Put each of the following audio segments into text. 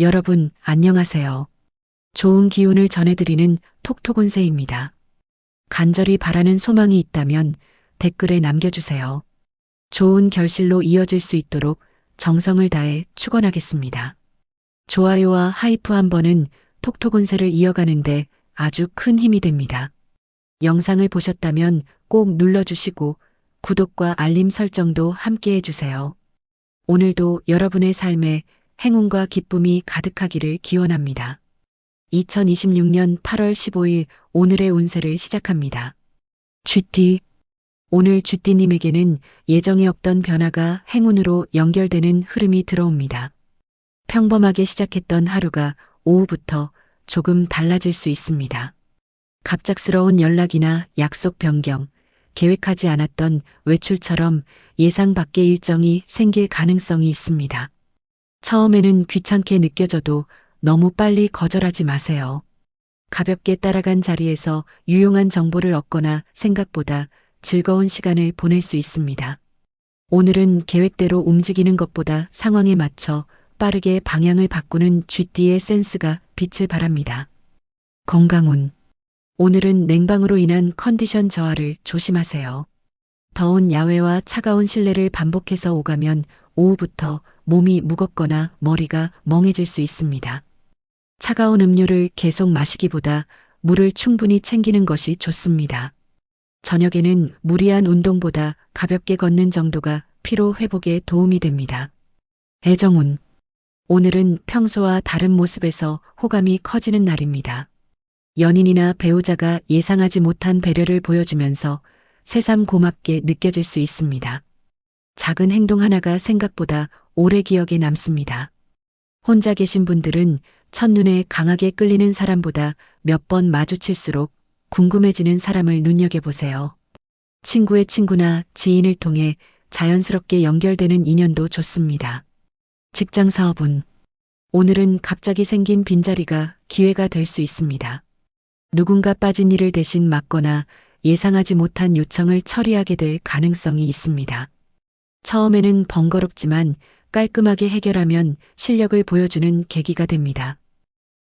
여러분, 안녕하세요. 좋은 기운을 전해드리는 톡톡운세입니다. 간절히 바라는 소망이 있다면 댓글에 남겨주세요. 좋은 결실로 이어질 수 있도록 정성을 다해 축원하겠습니다. 좋아요와 하이프 한 번은 톡톡운세를 이어가는데 아주 큰 힘이 됩니다. 영상을 보셨다면 꼭 눌러주시고 구독과 알림 설정도 함께 해주세요. 오늘도 여러분의 삶에 행운과 기쁨이 가득하기를 기원합니다. 2026년 8월 15일 오늘의 운세를 시작합니다. 쥐띠. 오늘 쥐띠님에게는 예정에 없던 변화가 행운으로 연결되는 흐름이 들어옵니다. 평범하게 시작했던 하루가 오후부터 조금 달라질 수 있습니다. 갑작스러운 연락이나 약속 변경, 계획하지 않았던 외출처럼 예상 밖의 일정이 생길 가능성이 있습니다. 처음에는 귀찮게 느껴져도 너무 빨리 거절하지 마세요. 가볍게 따라간 자리에서 유용한 정보를 얻거나 생각보다 즐거운 시간을 보낼 수 있습니다. 오늘은 계획대로 움직이는 것보다 상황에 맞춰 빠르게 방향을 바꾸는 쥐띠의 센스가 빛을 발합니다. 건강운. 오늘은 냉방으로 인한 컨디션 저하를 조심하세요. 더운 야외와 차가운 실내를 반복해서 오가면 오후부터 몸이 무겁거나 머리가 멍해질 수 있습니다. 차가운 음료를 계속 마시기보다 물을 충분히 챙기는 것이 좋습니다. 저녁에는 무리한 운동보다 가볍게 걷는 정도가 피로 회복에 도움이 됩니다. 애정운. 오늘은 평소와 다른 모습에서 호감이 커지는 날입니다. 연인이나 배우자가 예상하지 못한 배려를 보여주면서 새삼 고맙게 느껴질 수 있습니다. 작은 행동 하나가 생각보다 오래 기억에 남습니다. 혼자 계신 분들은 첫눈에 강하게 끌리는 사람보다 몇 번 마주칠수록 궁금해지는 사람을 눈여겨보세요. 친구의 친구나 지인을 통해 자연스럽게 연결되는 인연도 좋습니다. 직장 사업운. 오늘은 갑자기 생긴 빈자리가 기회가 될 수 있습니다. 누군가 빠진 일을 대신 맡거나 예상하지 못한 요청을 처리하게 될 가능성이 있습니다. 처음에는 번거롭지만 깔끔하게 해결하면 실력을 보여주는 계기가 됩니다.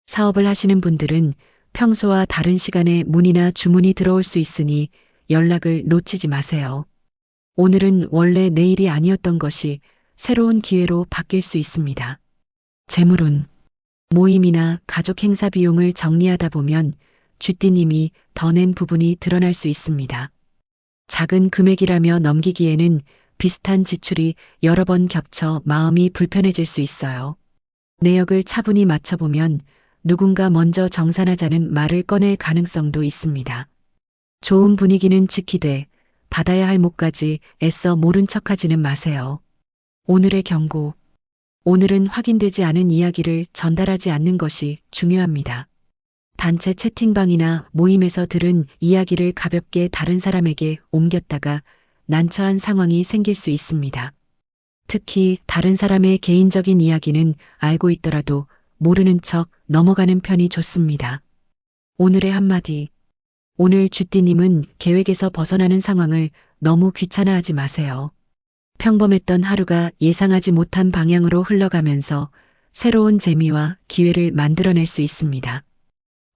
사업을 하시는 분들은 평소와 다른 시간에 문의나 주문이 들어올 수 있으니 연락을 놓치지 마세요. 오늘은 원래 내 일이 아니었던 것이 새로운 기회로 바뀔 수 있습니다. 재물운. 모임이나 가족 행사 비용을 정리하다 보면 쥐띠님이 더 낸 부분이 드러날 수 있습니다. 작은 금액이라며 넘기기에는 비슷한 지출이 여러 번 겹쳐 마음이 불편해질 수 있어요. 내역을 차분히 맞춰보면 누군가 먼저 정산하자는 말을 꺼낼 가능성도 있습니다. 좋은 분위기는 지키되 받아야 할 몫까지 애써 모른 척하지는 마세요. 오늘의 경고. 오늘은 확인되지 않은 이야기를 전달하지 않는 것이 중요합니다. 단체 채팅방이나 모임에서 들은 이야기를 가볍게 다른 사람에게 옮겼다가 난처한 상황이 생길 수 있습니다. 특히 다른 사람의 개인적인 이야기는 알고 있더라도 모르는 척 넘어가는 편이 좋습니다. 오늘의 한마디. 오늘 쥐띠님은 계획에서 벗어나는 상황을 너무 귀찮아하지 마세요. 평범했던 하루가 예상하지 못한 방향으로 흘러가면서 새로운 재미와 기회를 만들어낼 수 있습니다.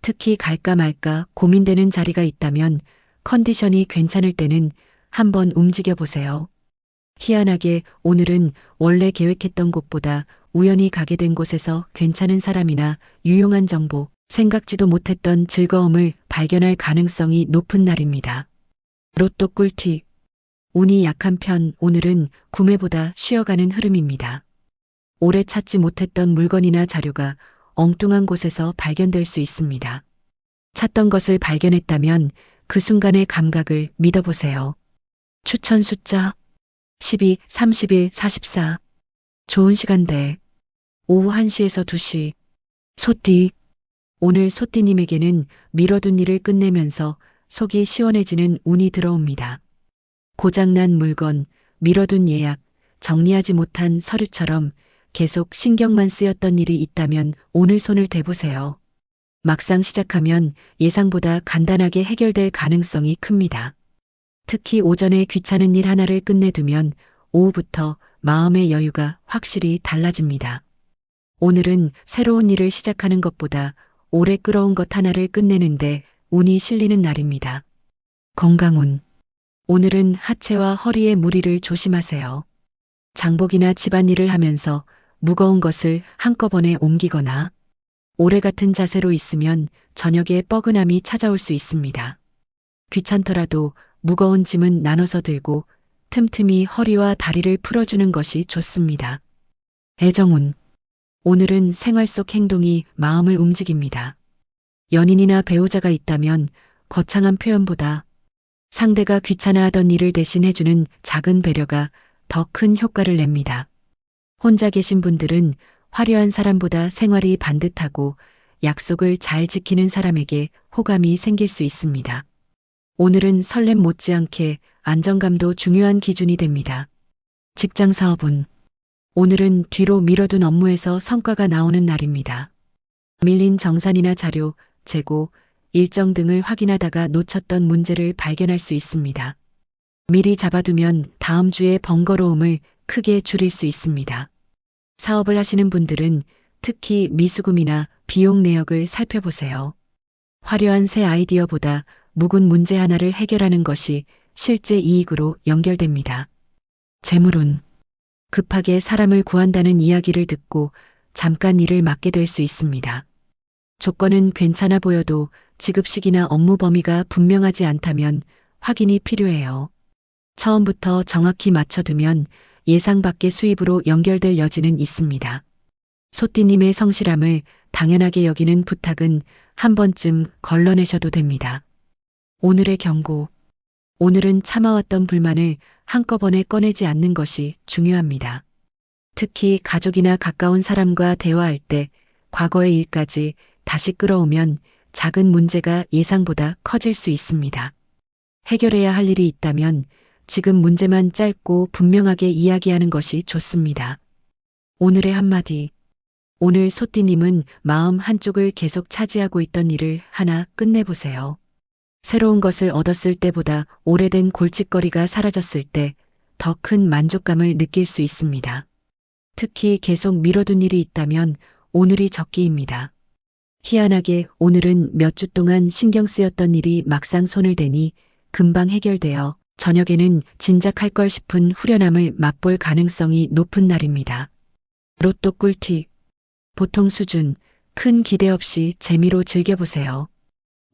특히 갈까 말까 고민되는 자리가 있다면 컨디션이 괜찮을 때는 한번 움직여 보세요. 희한하게 오늘은 원래 계획했던 곳보다 우연히 가게 된 곳에서 괜찮은 사람이나 유용한 정보, 생각지도 못했던 즐거움을 발견할 가능성이 높은 날입니다. 로또 꿀팁. 운이 약한 편 오늘은 구매보다 쉬어가는 흐름입니다. 오래 찾지 못했던 물건이나 자료가 엉뚱한 곳에서 발견될 수 있습니다. 찾던 것을 발견했다면 그 순간의 감각을 믿어보세요. 추천 숫자 12, 31, 44. 좋은 시간대 오후 1시에서 2시. 소띠. 오늘 소띠님에게는 미뤄둔 일을 끝내면서 속이 시원해지는 운이 들어옵니다. 고장난 물건, 미뤄둔 예약, 정리하지 못한 서류처럼 계속 신경만 쓰였던 일이 있다면 오늘 손을 대보세요. 막상 시작하면 예상보다 간단하게 해결될 가능성이 큽니다. 특히 오전에 귀찮은 일 하나를 끝내두면 오후부터 마음의 여유가 확실히 달라집니다. 오늘은 새로운 일을 시작하는 것보다 오래 끌어온 것 하나를 끝내는데 운이 실리는 날입니다. 건강운. 오늘은 하체와 허리의 무리를 조심하세요. 장복이나 집안일을 하면서 무거운 것을 한꺼번에 옮기거나 오래 같은 자세로 있으면 저녁에 뻐근함이 찾아올 수 있습니다. 귀찮더라도 무거운 짐은 나눠서 들고 틈틈이 허리와 다리를 풀어주는 것이 좋습니다. 애정운. 오늘은 생활 속 행동이 마음을 움직입니다. 연인이나 배우자가 있다면 거창한 표현보다 상대가 귀찮아하던 일을 대신해주는 작은 배려가 더 큰 효과를 냅니다. 혼자 계신 분들은 화려한 사람보다 생활이 반듯하고 약속을 잘 지키는 사람에게 호감이 생길 수 있습니다. 오늘은 설렘 못지않게 안정감도 중요한 기준이 됩니다. 직장 사업운. 오늘은 뒤로 미뤄둔 업무에서 성과가 나오는 날입니다. 밀린 정산이나 자료, 재고, 일정 등을 확인하다가 놓쳤던 문제를 발견할 수 있습니다. 미리 잡아두면 다음 주의 번거로움을 크게 줄일 수 있습니다. 사업을 하시는 분들은 특히 미수금이나 비용 내역을 살펴보세요. 화려한 새 아이디어보다 묵은 문제 하나를 해결하는 것이 실제 이익으로 연결됩니다. 재물운. 급하게 사람을 구한다는 이야기를 듣고 잠깐 일을 맡게 될 수 있습니다. 조건은 괜찮아 보여도 지급 시기나 업무 범위가 분명하지 않다면 확인이 필요해요. 처음부터 정확히 맞춰두면 예상 밖의 수입으로 연결될 여지는 있습니다. 소띠님의 성실함을 당연하게 여기는 부탁은 한 번쯤 걸러내셔도 됩니다. 오늘의 경고. 오늘은 참아왔던 불만을 한꺼번에 꺼내지 않는 것이 중요합니다. 특히 가족이나 가까운 사람과 대화할 때 과거의 일까지 다시 끌어오면 작은 문제가 예상보다 커질 수 있습니다. 해결해야 할 일이 있다면 지금 문제만 짧고 분명하게 이야기하는 것이 좋습니다. 오늘의 한마디. 오늘 소띠님은 마음 한쪽을 계속 차지하고 있던 일을 하나 끝내보세요. 새로운 것을 얻었을 때보다 오래된 골칫거리가 사라졌을 때 더 큰 만족감을 느낄 수 있습니다. 특히 계속 미뤄둔 일이 있다면 오늘이 적기입니다. 희한하게 오늘은 몇 주 동안 신경 쓰였던 일이 막상 손을 대니 금방 해결되어 저녁에는 진작 할 걸 싶은 후련함을 맛볼 가능성이 높은 날입니다. 로또 꿀팁. 보통 수준, 큰 기대 없이 재미로 즐겨보세요.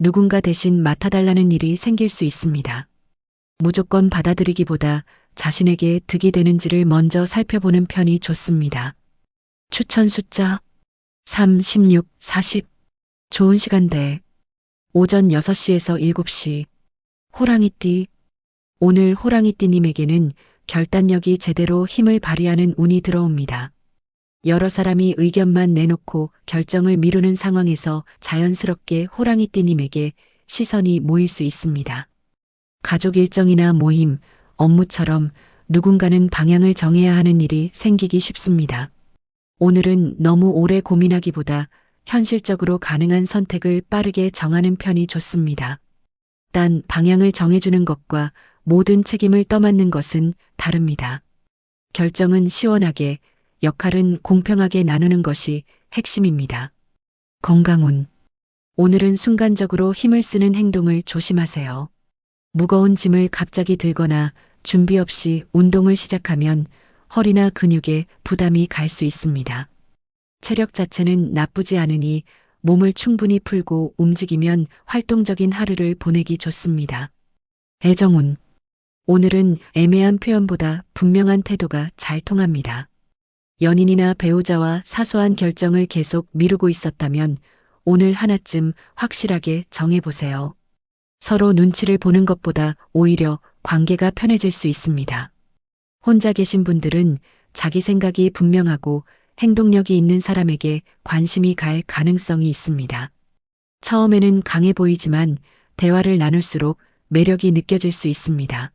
누군가 대신 맡아달라는 일이 생길 수 있습니다. 무조건 받아들이기보다 자신에게 득이 되는지를 먼저 살펴보는 편이 좋습니다. 추천 숫자 3, 16, 40. 좋은 시간대. 오전 6시에서 7시. 호랑이띠. 오늘 호랑이띠님에게는 결단력이 제대로 힘을 발휘하는 운이 들어옵니다. 여러 사람이 의견만 내놓고 결정을 미루는 상황에서 자연스럽게 호랑이띠님에게 시선이 모일 수 있습니다. 가족 일정이나 모임, 업무처럼 누군가는 방향을 정해야 하는 일이 생기기 쉽습니다. 오늘은 너무 오래 고민하기보다 현실적으로 가능한 선택을 빠르게 정하는 편이 좋습니다. 단 방향을 정해주는 것과 모든 책임을 떠맡는 것은 다릅니다. 결정은 시원하게, 역할은 공평하게 나누는 것이 핵심입니다. 건강운. 오늘은 순간적으로 힘을 쓰는 행동을 조심하세요. 무거운 짐을 갑자기 들거나 준비 없이 운동을 시작하면 허리나 근육에 부담이 갈 수 있습니다. 체력 자체는 나쁘지 않으니 몸을 충분히 풀고 움직이면 활동적인 하루를 보내기 좋습니다. 애정운. 오늘은 애매한 표현보다 분명한 태도가 잘 통합니다. 연인이나 배우자와 사소한 결정을 계속 미루고 있었다면 오늘 하나쯤 확실하게 정해보세요. 서로 눈치를 보는 것보다 오히려 관계가 편해질 수 있습니다. 혼자 계신 분들은 자기 생각이 분명하고 행동력이 있는 사람에게 관심이 갈 가능성이 있습니다. 처음에는 강해 보이지만 대화를 나눌수록 매력이 느껴질 수 있습니다.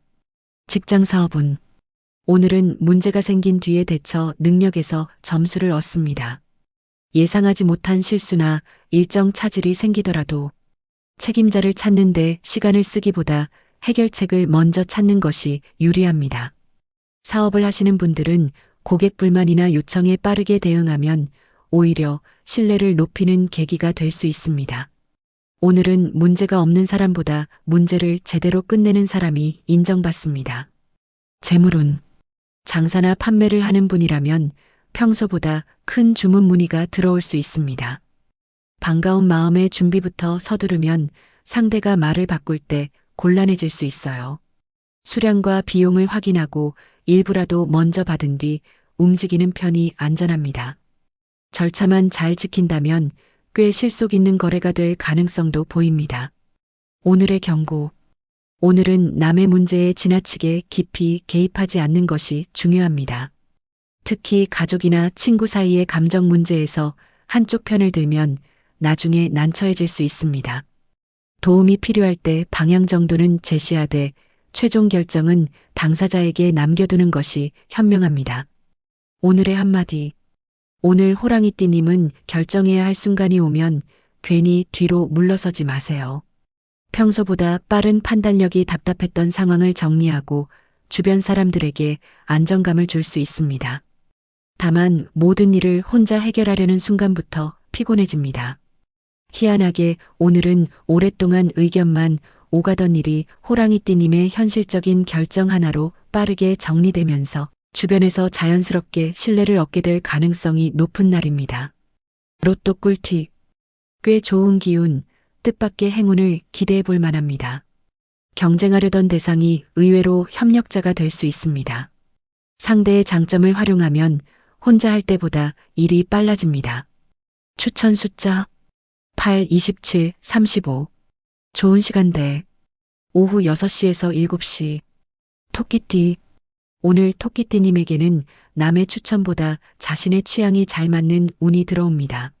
직장 사업운. 오늘은 문제가 생긴 뒤에 대처 능력에서 점수를 얻습니다. 예상하지 못한 실수나 일정 차질이 생기더라도 책임자를 찾는 데 시간을 쓰기보다 해결책을 먼저 찾는 것이 유리합니다. 사업을 하시는 분들은 고객 불만이나 요청에 빠르게 대응하면 오히려 신뢰를 높이는 계기가 될 수 있습니다. 오늘은 문제가 없는 사람보다 문제를 제대로 끝내는 사람이 인정받습니다. 재물운. 장사나 판매를 하는 분이라면 평소보다 큰 주문 문의가 들어올 수 있습니다. 반가운 마음의 준비부터 서두르면 상대가 말을 바꿀 때 곤란해질 수 있어요. 수량과 비용을 확인하고 일부라도 먼저 받은 뒤 움직이는 편이 안전합니다. 절차만 잘 지킨다면 꽤 실속 있는 거래가 될 가능성도 보입니다. 오늘의 경고. 오늘은 남의 문제에 지나치게 깊이 개입하지 않는 것이 중요합니다. 특히 가족이나 친구 사이의 감정 문제에서 한쪽 편을 들면 나중에 난처해질 수 있습니다. 도움이 필요할 때 방향 정도는 제시하되 최종 결정은 당사자에게 남겨두는 것이 현명합니다. 오늘의 한마디. 오늘 호랑이띠님은 결정해야 할 순간이 오면 괜히 뒤로 물러서지 마세요. 평소보다 빠른 판단력이 답답했던 상황을 정리하고 주변 사람들에게 안정감을 줄 수 있습니다. 다만 모든 일을 혼자 해결하려는 순간부터 피곤해집니다. 희한하게 오늘은 오랫동안 의견만 오가던 일이 호랑이띠님의 현실적인 결정 하나로 빠르게 정리되면서 주변에서 자연스럽게 신뢰를 얻게 될 가능성이 높은 날입니다. 로또 꿀팁. 꽤 좋은 기운, 뜻밖의 행운을 기대해 볼 만합니다. 경쟁하려던 대상이 의외로 협력자가 될 수 있습니다. 상대의 장점을 활용하면 혼자 할 때보다 일이 빨라집니다. 추천 숫자 8, 27, 35. 좋은 시간대 오후 6시에서 7시. 토끼띠. 오늘 토끼띠님에게는 남의 추천보다 자신의 취향이 잘 맞는 운이 들어옵니다.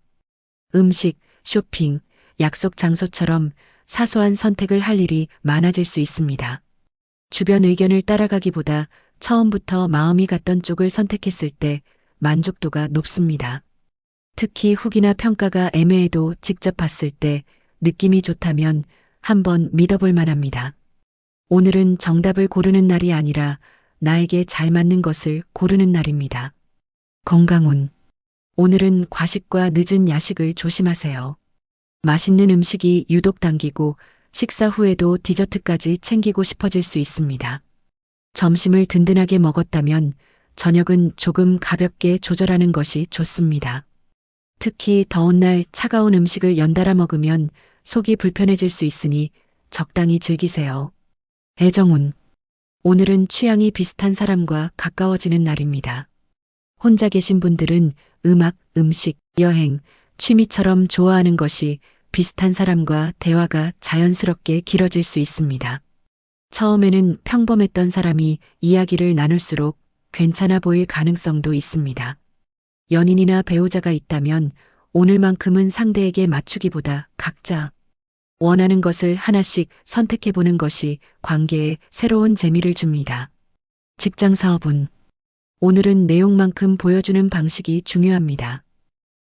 음식, 쇼핑, 약속 장소처럼 사소한 선택을 할 일이 많아질 수 있습니다. 주변 의견을 따라가기보다 처음부터 마음이 갔던 쪽을 선택했을 때 만족도가 높습니다. 특히 후기나 평가가 애매해도 직접 봤을 때 느낌이 좋다면 한번 믿어볼 만합니다. 오늘은 정답을 고르는 날이 아니라 나에게 잘 맞는 것을 고르는 날입니다. 건강운. 오늘은 과식과 늦은 야식을 조심하세요. 맛있는 음식이 유독 당기고 식사 후에도 디저트까지 챙기고 싶어질 수 있습니다. 점심을 든든하게 먹었다면 저녁은 조금 가볍게 조절하는 것이 좋습니다. 특히 더운 날 차가운 음식을 연달아 먹으면 속이 불편해질 수 있으니 적당히 즐기세요. 애정운. 오늘은 취향이 비슷한 사람과 가까워지는 날입니다. 혼자 계신 분들은 음악, 음식, 여행, 취미처럼 좋아하는 것이 비슷한 사람과 대화가 자연스럽게 길어질 수 있습니다. 처음에는 평범했던 사람이 이야기를 나눌수록 괜찮아 보일 가능성도 있습니다. 연인이나 배우자가 있다면 오늘만큼은 상대에게 맞추기보다 각자 원하는 것을 하나씩 선택해보는 것이 관계에 새로운 재미를 줍니다. 직장 사업운. 오늘은 내용만큼 보여주는 방식이 중요합니다.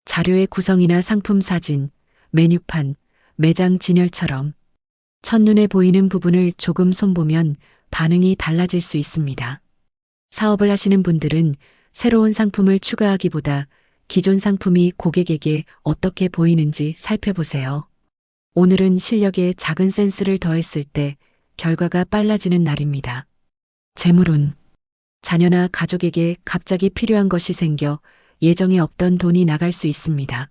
자료의 구성이나 상품 사진, 메뉴판, 매장 진열처럼 첫눈에 보이는 부분을 조금 손보면 반응이 달라질 수 있습니다. 사업을 하시는 분들은 새로운 상품을 추가하기보다 기존 상품이 고객에게 어떻게 보이는지 살펴보세요. 오늘은 실력에 작은 센스를 더했을 때 결과가 빨라지는 날입니다. 재물운. 자녀나 가족에게 갑자기 필요한 것이 생겨 예정에 없던 돈이 나갈 수 있습니다.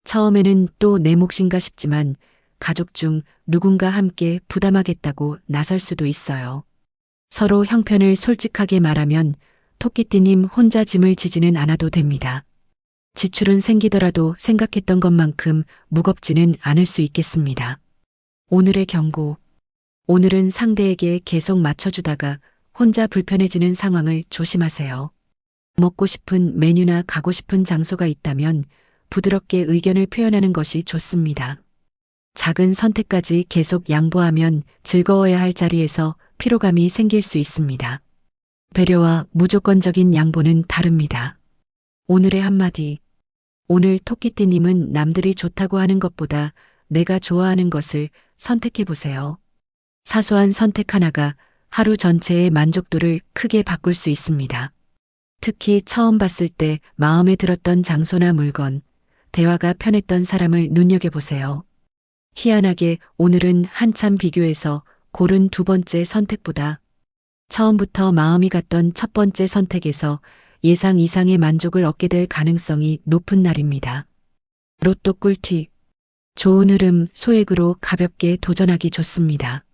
처음에는 또 내 몫인가 싶지만 가족 중 누군가 함께 부담하겠다고 나설 수도 있어요. 서로 형편을 솔직하게 말하면 토끼띠님 혼자 짐을 지지는 않아도 됩니다. 지출은 생기더라도 생각했던 것만큼 무겁지는 않을 수 있겠습니다. 오늘의 경고. 오늘은 상대에게 계속 맞춰주다가 혼자 불편해지는 상황을 조심하세요. 먹고 싶은 메뉴나 가고 싶은 장소가 있다면 부드럽게 의견을 표현하는 것이 좋습니다. 작은 선택까지 계속 양보하면 즐거워야 할 자리에서 피로감이 생길 수 있습니다. 배려와 무조건적인 양보는 다릅니다. 오늘의 한마디. 오늘 토끼띠님은 남들이 좋다고 하는 것보다 내가 좋아하는 것을 선택해 보세요. 사소한 선택 하나가 하루 전체의 만족도를 크게 바꿀 수 있습니다. 특히 처음 봤을 때 마음에 들었던 장소나 물건, 대화가 편했던 사람을 눈여겨보세요. 희한하게 오늘은 한참 비교해서 고른 두 번째 선택보다 처음부터 마음이 갔던 첫 번째 선택에서 예상 이상의 만족을 얻게 될 가능성이 높은 날입니다. 로또 꿀팁. 좋은 흐름, 소액으로 가볍게 도전하기 좋습니다.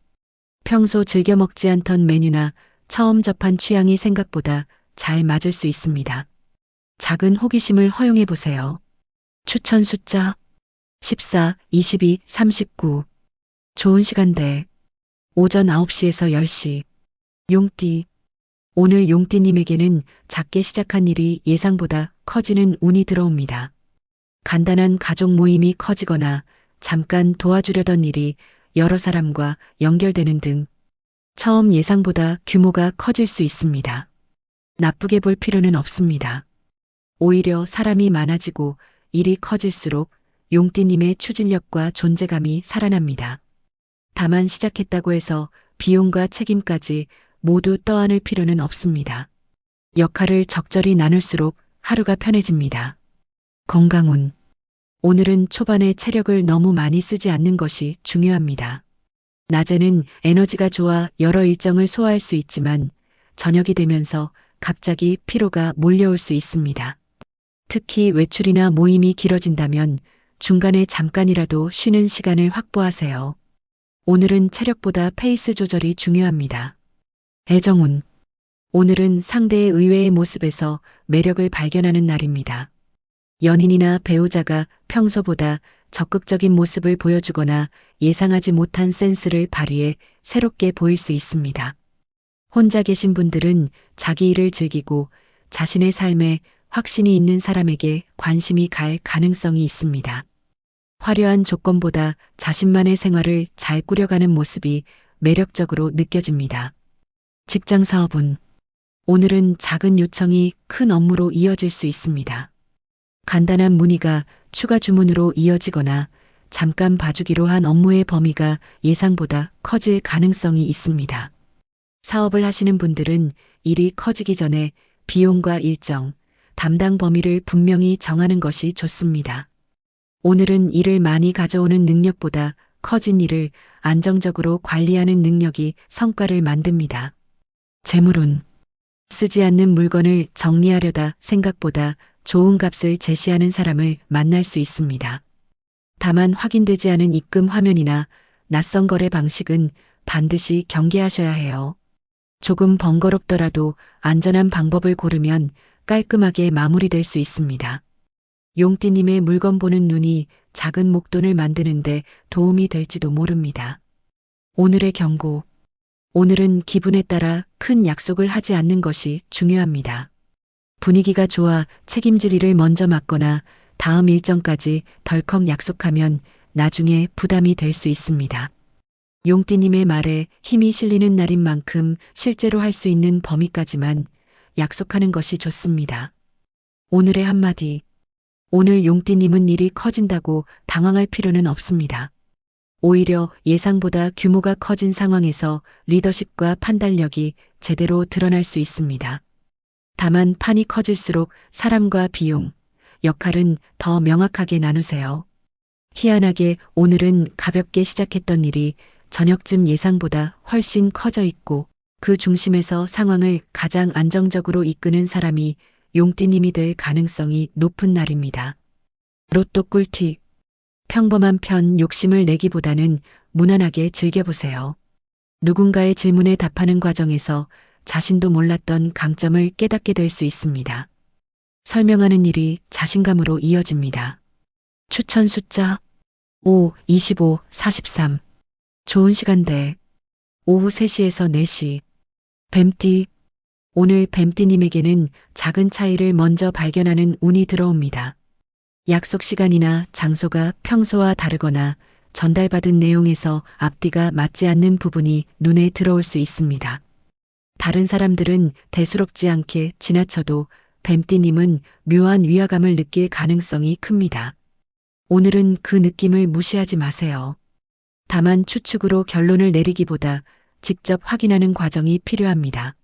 평소 즐겨 먹지 않던 메뉴나 처음 접한 취향이 생각보다 잘 맞을 수 있습니다. 작은 호기심을 허용해 보세요. 추천 숫자 14, 22, 39. 좋은 시간대 오전 9시에서 10시. 용띠. 오늘 용띠님에게는 작게 시작한 일이 예상보다 커지는 운이 들어옵니다. 간단한 가족 모임이 커지거나 잠깐 도와주려던 일이 여러 사람과 연결되는 등 처음 예상보다 규모가 커질 수 있습니다. 나쁘게 볼 필요는 없습니다. 오히려 사람이 많아지고 일이 커질수록 용띠님의 추진력과 존재감이 살아납니다. 다만 시작했다고 해서 비용과 책임까지 모두 떠안을 필요는 없습니다. 역할을 적절히 나눌수록 하루가 편해집니다. 건강운. 오늘은 초반에 체력을 너무 많이 쓰지 않는 것이 중요합니다. 낮에는 에너지가 좋아 여러 일정을 소화할 수 있지만 저녁이 되면서 갑자기 피로가 몰려올 수 있습니다. 특히 외출이나 모임이 길어진다면 중간에 잠깐이라도 쉬는 시간을 확보하세요. 오늘은 체력보다 페이스 조절이 중요합니다. 애정운. 오늘은 상대의 의외의 모습에서 매력을 발견하는 날입니다. 연인이나 배우자가 평소보다 적극적인 모습을 보여주거나 예상하지 못한 센스를 발휘해 새롭게 보일 수 있습니다. 혼자 계신 분들은 자기 일을 즐기고 자신의 삶에 확신이 있는 사람에게 관심이 갈 가능성이 있습니다. 화려한 조건보다 자신만의 생활을 잘 꾸려가는 모습이 매력적으로 느껴집니다. 직장 사업은 오늘은 작은 요청이 큰 업무로 이어질 수 있습니다. 간단한 문의가 추가 주문으로 이어지거나 잠깐 봐주기로 한 업무의 범위가 예상보다 커질 가능성이 있습니다. 사업을 하시는 분들은 일이 커지기 전에 비용과 일정, 담당 범위를 분명히 정하는 것이 좋습니다. 오늘은 일을 많이 가져오는 능력보다 커진 일을 안정적으로 관리하는 능력이 성과를 만듭니다. 재물운. 쓰지 않는 물건을 정리하려다 생각보다 좋은 값을 제시하는 사람을 만날 수 있습니다. 다만 확인되지 않은 입금 화면이나 낯선 거래 방식은 반드시 경계하셔야 해요. 조금 번거롭더라도 안전한 방법을 고르면 깔끔하게 마무리될 수 있습니다. 용띠님의 물건 보는 눈이 작은 목돈을 만드는데 도움이 될지도 모릅니다. 오늘의 경고. 오늘은 기분에 따라 큰 약속을 하지 않는 것이 중요합니다. 분위기가 좋아 책임질 일을 먼저 맡거나 다음 일정까지 덜컥 약속하면 나중에 부담이 될 수 있습니다. 용띠님의 말에 힘이 실리는 날인 만큼 실제로 할 수 있는 범위까지만 약속하는 것이 좋습니다. 오늘의 한마디. 오늘 용띠님은 일이 커진다고 당황할 필요는 없습니다. 오히려 예상보다 규모가 커진 상황에서 리더십과 판단력이 제대로 드러날 수 있습니다. 다만 판이 커질수록 사람과 비용, 역할은 더 명확하게 나누세요. 희한하게 오늘은 가볍게 시작했던 일이 저녁쯤 예상보다 훨씬 커져 있고 그 중심에서 상황을 가장 안정적으로 이끄는 사람이 용띠님이 될 가능성이 높은 날입니다. 로또 꿀팁. 평범한 편 욕심을 내기보다는 무난하게 즐겨보세요. 누군가의 질문에 답하는 과정에서 자신도 몰랐던 강점을 깨닫게 될 수 있습니다. 설명하는 일이 자신감으로 이어집니다. 추천 숫자 5, 25, 43. 좋은 시간대 오후 3시에서 4시. 뱀띠. 오늘 뱀띠님에게는 작은 차이를 먼저 발견하는 운이 들어옵니다. 약속 시간이나 장소가 평소와 다르거나 전달받은 내용에서 앞뒤가 맞지 않는 부분이 눈에 들어올 수 있습니다. 다른 사람들은 대수롭지 않게 지나쳐도 뱀띠님은 묘한 위화감을 느낄 가능성이 큽니다. 오늘은 그 느낌을 무시하지 마세요. 다만 추측으로 결론을 내리기보다 직접 확인하는 과정이 필요합니다.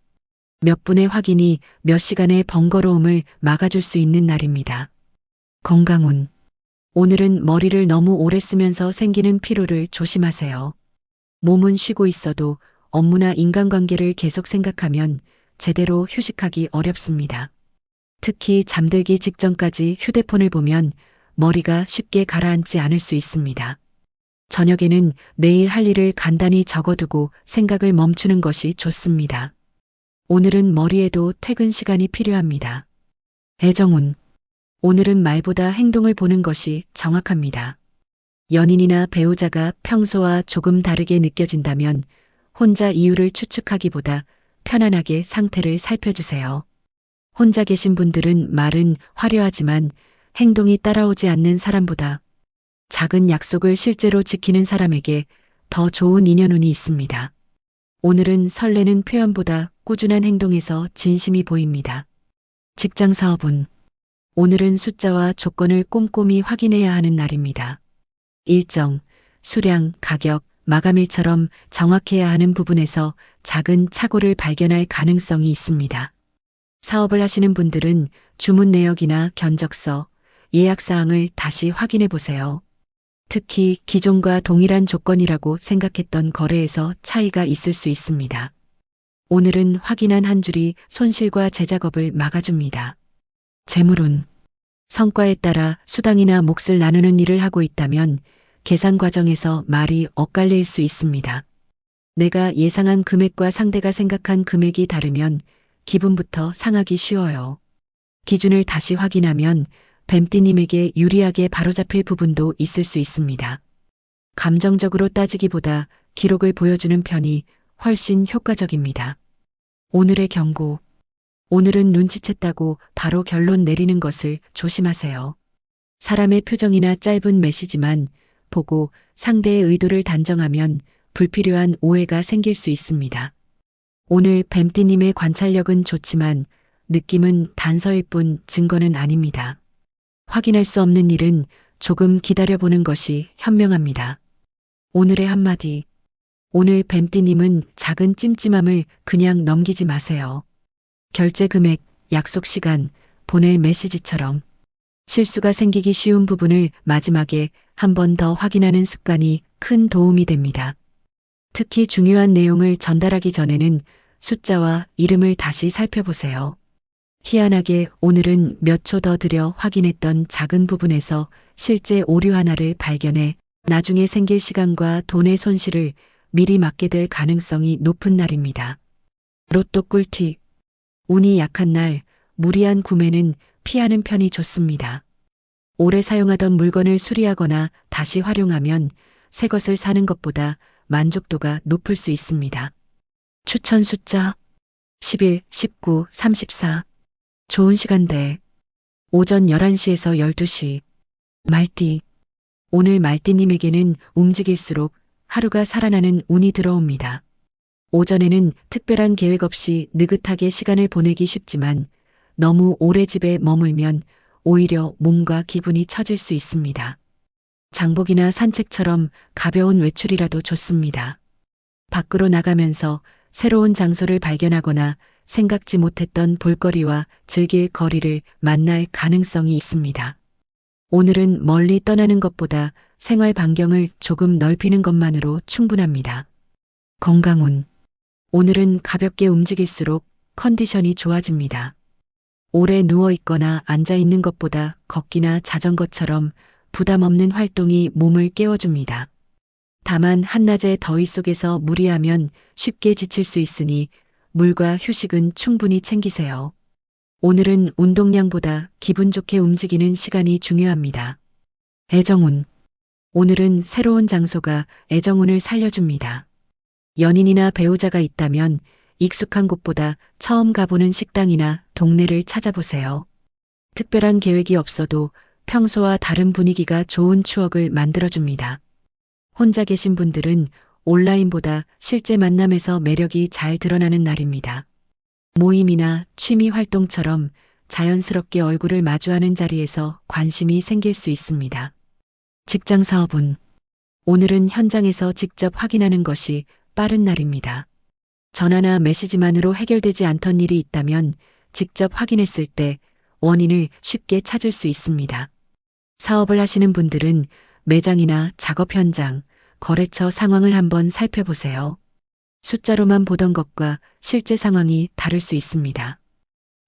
몇 분의 확인이 몇 시간의 번거로움을 막아줄 수 있는 날입니다. 건강운. 오늘은 머리를 너무 오래 쓰면서 생기는 피로를 조심하세요. 몸은 쉬고 있어도 업무나 인간관계를 계속 생각하면 제대로 휴식하기 어렵습니다. 특히 잠들기 직전까지 휴대폰을 보면 머리가 쉽게 가라앉지 않을 수 있습니다. 저녁에는 내일 할 일을 간단히 적어두고 생각을 멈추는 것이 좋습니다. 오늘은 머리에도 퇴근 시간이 필요합니다. 애정운. 오늘은 말보다 행동을 보는 것이 정확합니다. 연인이나 배우자가 평소와 조금 다르게 느껴진다면 혼자 이유를 추측하기보다 편안하게 상태를 살펴주세요. 혼자 계신 분들은 말은 화려하지만 행동이 따라오지 않는 사람보다 작은 약속을 실제로 지키는 사람에게 더 좋은 인연운이 있습니다. 오늘은 설레는 표현보다 꾸준한 행동에서 진심이 보입니다. 직장 사업운. 오늘은 숫자와 조건을 꼼꼼히 확인해야 하는 날입니다. 일정, 수량, 가격, 마감일처럼 정확해야 하는 부분에서 작은 착오를 발견할 가능성이 있습니다. 사업을 하시는 분들은 주문 내역이나 견적서, 예약사항을 다시 확인해 보세요. 특히 기존과 동일한 조건이라고 생각했던 거래에서 차이가 있을 수 있습니다. 오늘은 확인한 한 줄이 손실과 재작업을 막아줍니다. 재물운. 성과에 따라 수당이나 몫을 나누는 일을 하고 있다면 계산 과정에서 말이 엇갈릴 수 있습니다. 내가 예상한 금액과 상대가 생각한 금액이 다르면 기분부터 상하기 쉬워요. 기준을 다시 확인하면 뱀띠님에게 유리하게 바로잡힐 부분도 있을 수 있습니다. 감정적으로 따지기보다 기록을 보여주는 편이 훨씬 효과적입니다. 오늘의 경고. 오늘은 눈치챘다고 바로 결론 내리는 것을 조심하세요. 사람의 표정이나 짧은 메시지만 보고 상대의 의도를 단정하면 불필요한 오해가 생길 수 있습니다. 오늘 뱀띠님의 관찰력은 좋지만 느낌은 단서일 뿐 증거는 아닙니다. 확인할 수 없는 일은 조금 기다려보는 것이 현명합니다. 오늘의 한마디. 오늘 뱀띠님은 작은 찜찜함을 그냥 넘기지 마세요. 결제 금액, 약속 시간, 보낼 메시지처럼 실수가 생기기 쉬운 부분을 마지막에 한 번 더 확인하는 습관이 큰 도움이 됩니다. 특히 중요한 내용을 전달하기 전에는 숫자와 이름을 다시 살펴보세요. 희한하게 오늘은 몇 초 더 들여 확인했던 작은 부분에서 실제 오류 하나를 발견해 나중에 생길 시간과 돈의 손실을 미리 막게 될 가능성이 높은 날입니다. 로또 꿀팁. 운이 약한 날, 무리한 구매는 피하는 편이 좋습니다. 오래 사용하던 물건을 수리하거나 다시 활용하면 새 것을 사는 것보다 만족도가 높을 수 있습니다. 추천 숫자 11, 19, 34. 좋은 시간대. 오전 11시에서 12시. 말띠. 오늘 말띠님에게는 움직일수록 하루가 살아나는 운이 들어옵니다. 오전에는 특별한 계획 없이 느긋하게 시간을 보내기 쉽지만 너무 오래 집에 머물면 오히려 몸과 기분이 처질 수 있습니다. 장복이나 산책처럼 가벼운 외출이라도 좋습니다. 밖으로 나가면서 새로운 장소를 발견하거나 생각지 못했던 볼거리와 즐길 거리를 만날 가능성이 있습니다. 오늘은 멀리 떠나는 것보다 생활 반경을 조금 넓히는 것만으로 충분합니다. 건강운. 오늘은 가볍게 움직일수록 컨디션이 좋아집니다. 오래 누워 있거나 앉아 있는 것보다 걷기나 자전거처럼 부담 없는 활동이 몸을 깨워줍니다. 다만 한낮의 더위 속에서 무리하면 쉽게 지칠 수 있으니 물과 휴식은 충분히 챙기세요. 오늘은 운동량보다 기분 좋게 움직이는 시간이 중요합니다. 애정운. 오늘은 새로운 장소가 애정운을 살려줍니다. 연인이나 배우자가 있다면 익숙한 곳보다 처음 가보는 식당이나 동네를 찾아보세요. 특별한 계획이 없어도 평소와 다른 분위기가 좋은 추억을 만들어줍니다. 혼자 계신 분들은 온라인보다 실제 만남에서 매력이 잘 드러나는 날입니다. 모임이나 취미 활동처럼 자연스럽게 얼굴을 마주하는 자리에서 관심이 생길 수 있습니다. 직장 사업운. 오늘은 현장에서 직접 확인하는 것이 빠른 날입니다. 전화나 메시지만으로 해결되지 않던 일이 있다면 직접 확인했을 때 원인을 쉽게 찾을 수 있습니다. 사업을 하시는 분들은 매장이나 작업 현장, 거래처 상황을 한번 살펴보세요. 숫자로만 보던 것과 실제 상황이 다를 수 있습니다.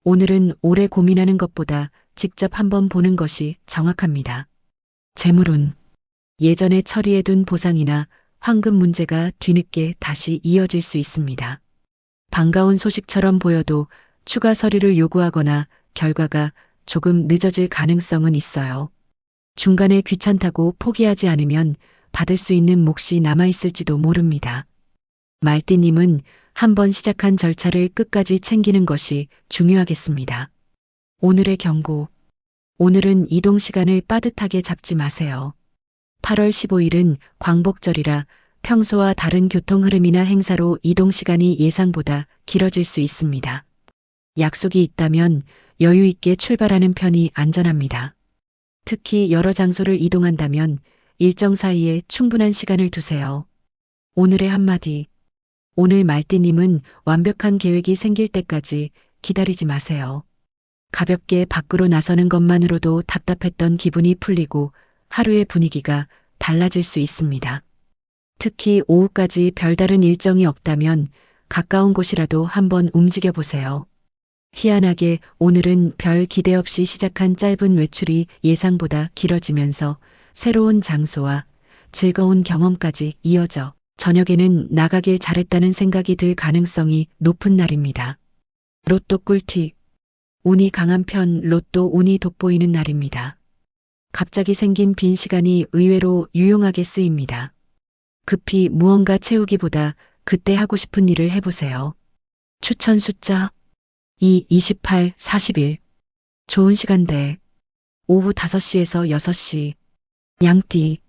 오늘은 오래 고민하는 것보다 직접 한번 보는 것이 정확합니다. 재물운. 예전에 처리해둔 보상이나 황금 문제가 뒤늦게 다시 이어질 수 있습니다. 반가운 소식처럼 보여도 추가 서류를 요구하거나 결과가 조금 늦어질 가능성은 있어요. 중간에 귀찮다고 포기하지 않으면 받을 수 있는 몫이 남아있을지도 모릅니다. 말띠님은 한번 시작한 절차를 끝까지 챙기는 것이 중요하겠습니다. 오늘의 경고. 오늘은 이동 시간을 빠듯하게 잡지 마세요. 8월 15일은 광복절이라 평소와 다른 교통 흐름이나 행사로 이동 시간이 예상보다 길어질 수 있습니다. 약속이 있다면 여유 있게 출발하는 편이 안전합니다. 특히 여러 장소를 이동한다면 일정 사이에 충분한 시간을 두세요. 오늘의 한마디. 오늘 말띠님은 완벽한 계획이 생길 때까지 기다리지 마세요. 가볍게 밖으로 나서는 것만으로도 답답했던 기분이 풀리고 하루의 분위기가 달라질 수 있습니다. 특히 오후까지 별다른 일정이 없다면 가까운 곳이라도 한번 움직여 보세요. 희한하게 오늘은 별 기대 없이 시작한 짧은 외출이 예상보다 길어지면서 새로운 장소와 즐거운 경험까지 이어져 저녁에는 나가길 잘했다는 생각이 들 가능성이 높은 날입니다. 로또 꿀팁. 운이 강한 편 로또 운이 돋보이는 날입니다. 갑자기 생긴 빈 시간이 의외로 유용하게 쓰입니다. 급히 무언가 채우기보다 그때 하고 싶은 일을 해보세요. 추천 숫자 2, 28, 41. 좋은 시간대. 오후 5시에서 6시. 양띠.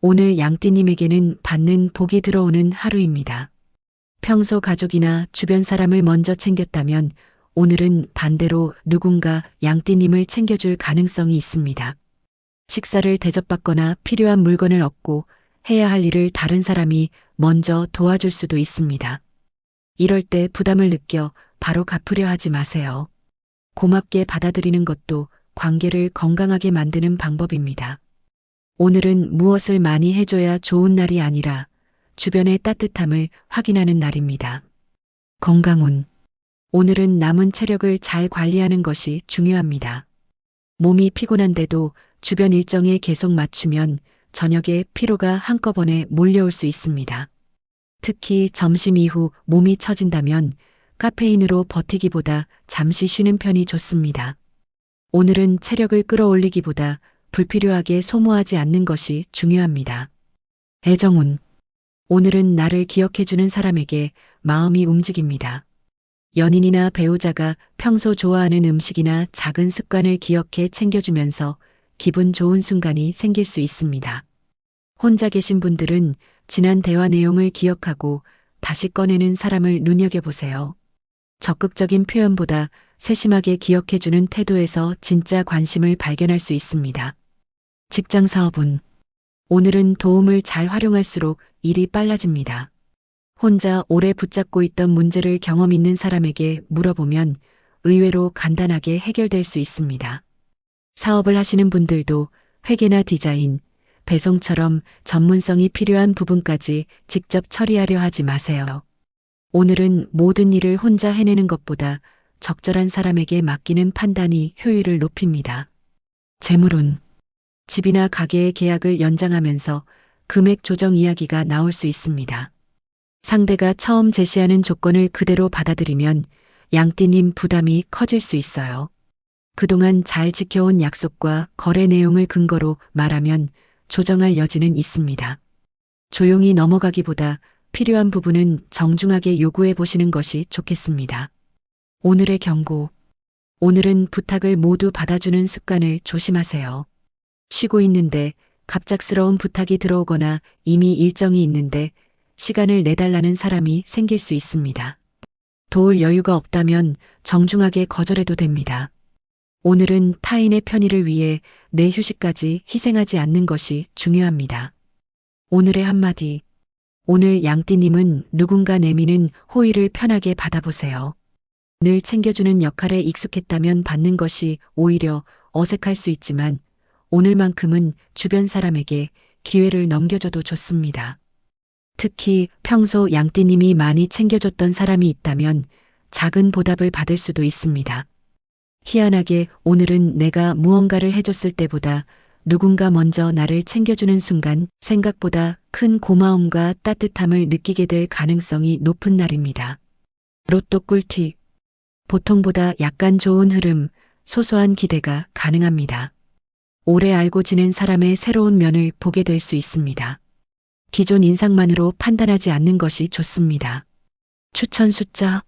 오늘 양띠님에게는 받는 복이 들어오는 하루입니다. 평소 가족이나 주변 사람을 먼저 챙겼다면 오늘은 반대로 누군가 양띠님을 챙겨줄 가능성이 있습니다. 식사를 대접받거나 필요한 물건을 얻고 해야 할 일을 다른 사람이 먼저 도와줄 수도 있습니다. 이럴 때 부담을 느껴 바로 갚으려 하지 마세요. 고맙게 받아들이는 것도 관계를 건강하게 만드는 방법입니다. 오늘은 무엇을 많이 해줘야 좋은 날이 아니라 주변의 따뜻함을 확인하는 날입니다. 건강운. 오늘은 남은 체력을 잘 관리하는 것이 중요합니다. 몸이 피곤한데도 주변 일정에 계속 맞추면 저녁에 피로가 한꺼번에 몰려올 수 있습니다. 특히 점심 이후 몸이 처진다면 카페인으로 버티기보다 잠시 쉬는 편이 좋습니다. 오늘은 체력을 끌어올리기보다 불필요하게 소모하지 않는 것이 중요합니다. 애정운. 오늘은 나를 기억해주는 사람에게 마음이 움직입니다. 연인이나 배우자가 평소 좋아하는 음식이나 작은 습관을 기억해 챙겨주면서 기분 좋은 순간이 생길 수 있습니다. 혼자 계신 분들은 지난 대화 내용을 기억하고 다시 꺼내는 사람을 눈여겨보세요. 적극적인 표현보다 세심하게 기억해주는 태도에서 진짜 관심을 발견할 수 있습니다. 직장 사업운. 오늘은 도움을 잘 활용할수록 일이 빨라집니다. 혼자 오래 붙잡고 있던 문제를 경험 있는 사람에게 물어보면 의외로 간단하게 해결될 수 있습니다. 사업을 하시는 분들도 회계나 디자인, 배송처럼 전문성이 필요한 부분까지 직접 처리하려 하지 마세요. 오늘은 모든 일을 혼자 해내는 것보다 적절한 사람에게 맡기는 판단이 효율을 높입니다. 재물운. 집이나 가게의 계약을 연장하면서 금액 조정 이야기가 나올 수 있습니다. 상대가 처음 제시하는 조건을 그대로 받아들이면 양띠님 부담이 커질 수 있어요. 그동안 잘 지켜온 약속과 거래 내용을 근거로 말하면 조정할 여지는 있습니다. 조용히 넘어가기보다 필요한 부분은 정중하게 요구해 보시는 것이 좋겠습니다. 오늘의 경고. 오늘은 부탁을 모두 받아주는 습관을 조심하세요. 쉬고 있는데 갑작스러운 부탁이 들어오거나 이미 일정이 있는데 시간을 내달라는 사람이 생길 수 있습니다. 도울 여유가 없다면 정중하게 거절해도 됩니다. 오늘은 타인의 편의를 위해 내 휴식까지 희생하지 않는 것이 중요합니다. 오늘의 한마디. 오늘 양띠님은 누군가 내미는 호의를 편하게 받아보세요. 늘 챙겨주는 역할에 익숙했다면 받는 것이 오히려 어색할 수 있지만 오늘만큼은 주변 사람에게 기회를 넘겨줘도 좋습니다. 특히 평소 양띠님이 많이 챙겨줬던 사람이 있다면 작은 보답을 받을 수도 있습니다. 희한하게 오늘은 내가 무언가를 해줬을 때보다 누군가 먼저 나를 챙겨주는 순간 생각보다 큰 고마움과 따뜻함을 느끼게 될 가능성이 높은 날입니다. 로또 꿀팁. 보통보다 약간 좋은 흐름, 소소한 기대가 가능합니다. 오래 알고 지낸 사람의 새로운 면을 보게 될 수 있습니다. 기존 인상만으로 판단하지 않는 것이 좋습니다. 추천 숫자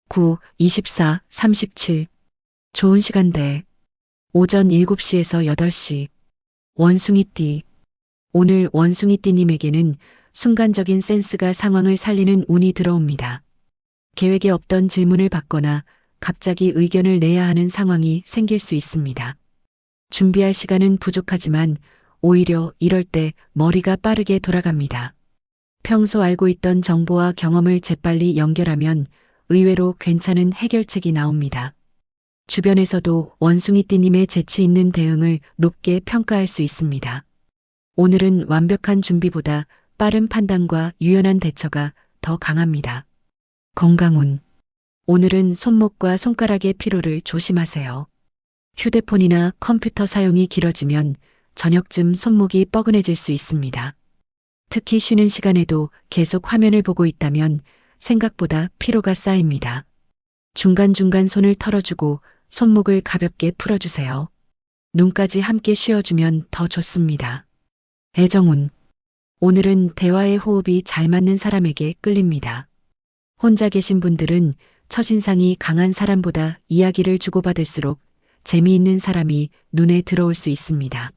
9, 24, 37. 좋은 시간대. 오전 7시에서 8시. 원숭이띠. 오늘 원숭이띠님에게는 순간적인 센스가 상황을 살리는 운이 들어옵니다. 계획에 없던 질문을 받거나 갑자기 의견을 내야 하는 상황이 생길 수 있습니다. 준비할 시간은 부족하지만 오히려 이럴 때 머리가 빠르게 돌아갑니다. 평소 알고 있던 정보와 경험을 재빨리 연결하면 의외로 괜찮은 해결책이 나옵니다. 주변에서도 원숭이띠님의 재치 있는 대응을 높게 평가할 수 있습니다. 오늘은 완벽한 준비보다 빠른 판단과 유연한 대처가 더 강합니다. 건강운. 오늘은 손목과 손가락의 피로를 조심하세요. 휴대폰이나 컴퓨터 사용이 길어지면 저녁쯤 손목이 뻐근해질 수 있습니다. 특히 쉬는 시간에도 계속 화면을 보고 있다면 생각보다 피로가 쌓입니다. 중간중간 손을 털어주고 손목을 가볍게 풀어주세요. 눈까지 함께 쉬어주면 더 좋습니다. 애정운. 오늘은 대화의 호흡이 잘 맞는 사람에게 끌립니다. 혼자 계신 분들은 첫인상이 강한 사람보다 이야기를 주고받을수록 재미있는 사람이 눈에 들어올 수 있습니다.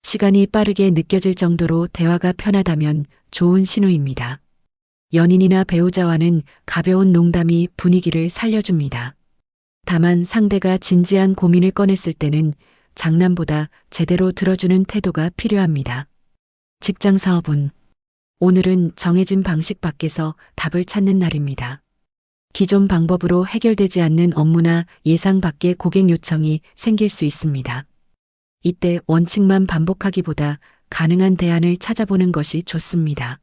시간이 빠르게 느껴질 정도로 대화가 편하다면 좋은 신호입니다. 연인이나 배우자와는 가벼운 농담이 분위기를 살려줍니다. 다만 상대가 진지한 고민을 꺼냈을 때는 장난보다 제대로 들어주는 태도가 필요합니다. 직장 사업운. 오늘은 정해진 방식 밖에서 답을 찾는 날입니다. 기존 방법으로 해결되지 않는 업무나 예상 밖의 고객 요청이 생길 수 있습니다. 이때 원칙만 반복하기보다 가능한 대안을 찾아보는 것이 좋습니다.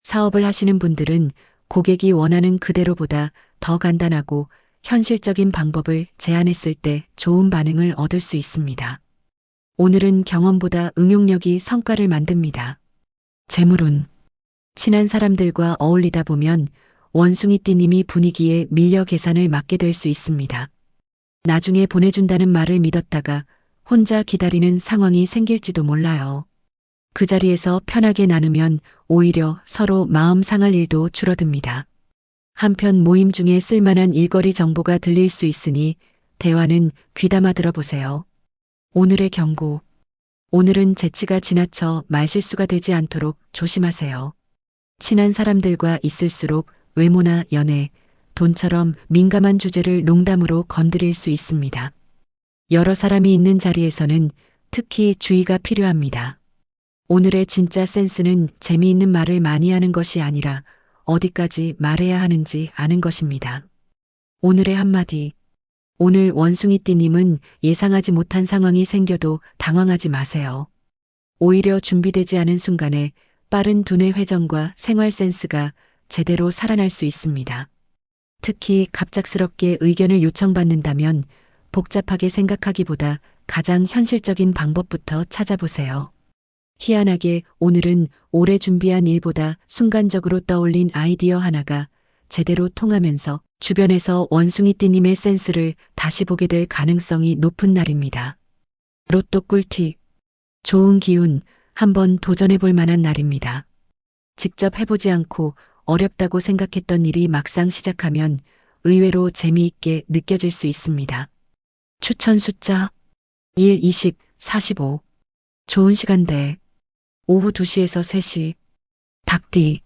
사업을 하시는 분들은 고객이 원하는 그대로보다 더 간단하고 현실적인 방법을 제안했을 때 좋은 반응을 얻을 수 있습니다. 오늘은 경험보다 응용력이 성과를 만듭니다. 재물운. 친한 사람들과 어울리다 보면 원숭이띠님이 분위기에 밀려 계산을 맡게 될 수 있습니다. 나중에 보내준다는 말을 믿었다가 혼자 기다리는 상황이 생길지도 몰라요. 그 자리에서 편하게 나누면 오히려 서로 마음 상할 일도 줄어듭니다. 한편 모임 중에 쓸만한 일거리 정보가 들릴 수 있으니 대화는 귀담아 들어보세요. 오늘의 경고. 오늘은 재치가 지나쳐 말실수가 되지 않도록 조심하세요. 친한 사람들과 있을수록 외모나 연애, 돈처럼 민감한 주제를 농담으로 건드릴 수 있습니다. 여러 사람이 있는 자리에서는 특히 주의가 필요합니다. 오늘의 진짜 센스는 재미있는 말을 많이 하는 것이 아니라 어디까지 말해야 하는지 아는 것입니다. 오늘의 한마디. 오늘 원숭이띠님은 예상하지 못한 상황이 생겨도 당황하지 마세요. 오히려 준비되지 않은 순간에 빠른 두뇌 회전과 생활 센스가 제대로 살아날 수 있습니다. 특히 갑작스럽게 의견을 요청받는다면 복잡하게 생각하기보다 가장 현실적인 방법부터 찾아보세요. 희한하게 오늘은 오래 준비한 일보다 순간적으로 떠올린 아이디어 하나가 제대로 통하면서 주변에서 원숭이띠님의 센스를 다시 보게 될 가능성이 높은 날입니다. 로또 꿀팁. 좋은 기운, 한번 도전해 볼 만한 날입니다. 직접 해보지 않고 어렵다고 생각했던 일이 막상 시작하면 의외로 재미있게 느껴질 수 있습니다. 추천 숫자 1, 20, 45. 좋은 시간대. 오후 2시에서 3시. 닭띠.